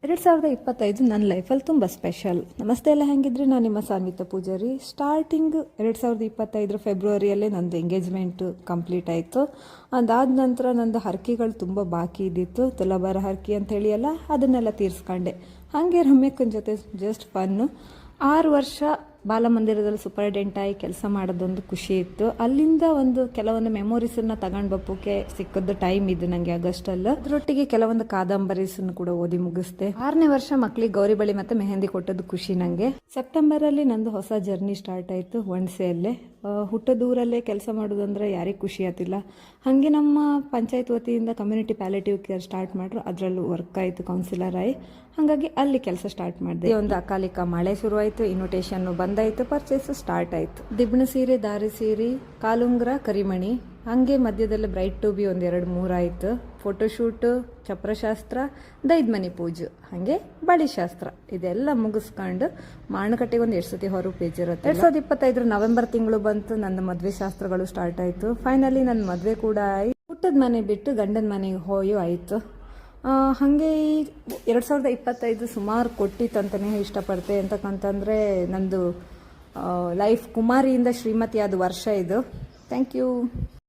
2025 ನನ್ನ ಲೈಫಲ್ಲಿ ತುಂಬ ಸ್ಪೆಷಲ್. ನಮಸ್ತೆ ಎಲ್ಲ ಹೆಂಗಿದ್ರಿ, ನಾನು ನಿಮ್ಮ ಸಾನ್ವಿತ ಪೂಜಾರಿ. ಸ್ಟಾರ್ಟಿಂಗ್ 2025 ಫೆಬ್ರವರಿಯಲ್ಲೇ ನಂದು ಎಂಗೇಜ್ಮೆಂಟ್ ಕಂಪ್ಲೀಟ್ ಆಯಿತು. ಅದಾದ ನಂತರ ನಂದು ಹರಕೆಗಳು ತುಂಬ ಬಾಕಿ ಇದ್ದಿತ್ತು. ತುಲಾಭಾರ ಹರಕೆ ಅಂತ ಹೇಳಿ ಎಲ್ಲ ಅದನ್ನೆಲ್ಲ ತೀರಿಸ್ಕೊಂಡೆ. ಹಾಗೆ ರಮ್ಯಕ್ಕನ ಜೊತೆ ಜಸ್ಟ್ ಫನ್ನು. 6 ವರ್ಷ ಬಾಲಮಂದಿರದಲ್ಲಿ ಸೂಪರ್ಡೆಂಟ್ ಆಗಿ ಕೆಲಸ ಮಾಡೋದೊಂದು ಖುಷಿ ಇತ್ತು. ಅಲ್ಲಿಂದ ಕೆಲವೊಂದು ಮೆಮೊರೀಸನ್ನು ತಗೊಂಡು ಬಪ್ಪಕ್ಕೆ ಸಿಕ್ಕದ್ದು ಟೈಮ್ ಇದು ನನಗೆ ಆಗಸ್ಟಲ್ಲಿ. ಅದರೊಟ್ಟಿಗೆ ಕೆಲವೊಂದು ಕಾದಂಬರೀಸನ್ನು ಕೂಡ ಓದಿ ಮುಗಿಸ್ದೆ. 6ನೇ ವರ್ಷ ಮಕ್ಕಳಿಗೆ ಗೌರಿ ಬಳಿ ಮತ್ತು ಮೆಹಂದಿ ಕೊಟ್ಟದ್ದು ಖುಷಿ ನನಗೆ. ಸೆಪ್ಟೆಂಬರಲ್ಲಿ ನಂದು ಹೊಸ ಜರ್ನಿ ಸ್ಟಾರ್ಟ್ ಆಯಿತು ಹುಣಸೆಯಲ್ಲೇ. ಹುಟ್ಟದೂರಲ್ಲೇ ಕೆಲಸ ಮಾಡೋದಂದ್ರೆ ಯಾರಿಗೆ ಖುಷಿ ಆತಿಲ್ಲ. ಹಾಗೆ ನಮ್ಮ ಪಂಚಾಯತ್ ವತಿಯಿಂದ ಕಮ್ಯುನಿಟಿ ಪ್ಯಾಲೇಟಿವ್ ಕೇರ್ ಸ್ಟಾರ್ಟ್ ಮಾಡ್ರು. ಅದರಲ್ಲೂ ವರ್ಕ್ ಆಯಿತು ಕೌನ್ಸಿಲರ್ ಆಗಿ. ಹಾಗಾಗಿ ಅಲ್ಲಿ ಕೆಲಸ ಸ್ಟಾರ್ಟ್ ಮಾಡಿದೆ. ಒಂದು ಅಕಾಲಿಕ ಮಳೆ ಶುರುವಾಯಿತು, ಇನ್ವಿಟೇಷನ್ ಬಂದಾಯಿತು, ಪರ್ಚೇಸ್ ಸ್ಟಾರ್ಟ್ ಆಯಿತು. ದಿಬ್ಬಣ ಸೀರೆ, ದಾರಿ ಸೀರೆ, ಕಾಲುಂಗ್ರ, ಕರಿಮಣಿ, ಹಾಗೆ ಮಧ್ಯದಲ್ಲಿ ಬ್ರೈಟ್ ಟು ಬಿ 1-2-3 ಆಯಿತು. ಫೋಟೋಶೂಟು, ಚಪ್ರಶಾಸ್ತ್ರ, ದೈದ್ಮನಿ ಪೂಜೆ, ಹಾಗೆ ಬಳಿ ಶಾಸ್ತ್ರ ಇದೆಲ್ಲ ಮುಗಿಸ್ಕೊಂಡು ಮಾಣಕಟ್ಟೆಗೆ ಒಂದು 2 ಸತಿ ಹೊರ ಪೇಜ್ ಇರುತ್ತೆ. 2025 ನವೆಂಬರ್ ತಿಂಗಳು ಬಂತು. ನನ್ನ ಮದುವೆ ಶಾಸ್ತ್ರಗಳು ಸ್ಟಾರ್ಟ್ ಆಯಿತು. ಫೈನಲಿ ನನ್ನ ಮದುವೆ ಕೂಡ ಆಯ್ತು. ಹುಟ್ಟದ ಮನೆ ಬಿಟ್ಟು ಗಂಡನ ಮನೆಗೆ ಹೋಯು ಆಯಿತು. ಹಾಗೆ ಈ 2025 ಸುಮಾರು ಕೊಟ್ಟಿತ್ತಂತಲೇ ಇಷ್ಟಪಡ್ತೆ. ಅಂತಕ್ಕಂತಂದರೆ ನಂದು ಲೈಫ್ ಕುಮಾರಿಯಿಂದ ಶ್ರೀಮತಿ ಆದ ವರ್ಷ ಇದು. Thank you.